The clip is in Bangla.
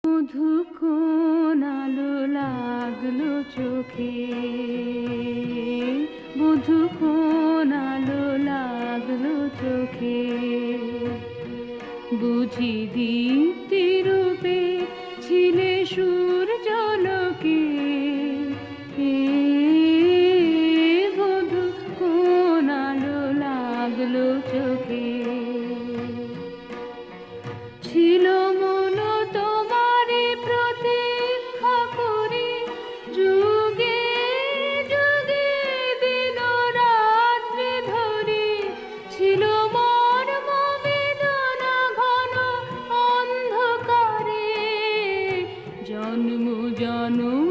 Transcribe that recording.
মধু কোন আলো লাগলো চোখে, মধু কোন আলো লাগলো চোখে, বুঝি দীপ্তি রূপে ছিলে সূর্যালোকে। মধু কোন আলো লাগলো চোখে, ছিল মন তোমারে প্রতীক্ষা করি, যুগে যুগে দিন রাত্রি ধরে, ছিল মর্ম বেদনা ঘন অন্ধকারে, জন্ম জন্ম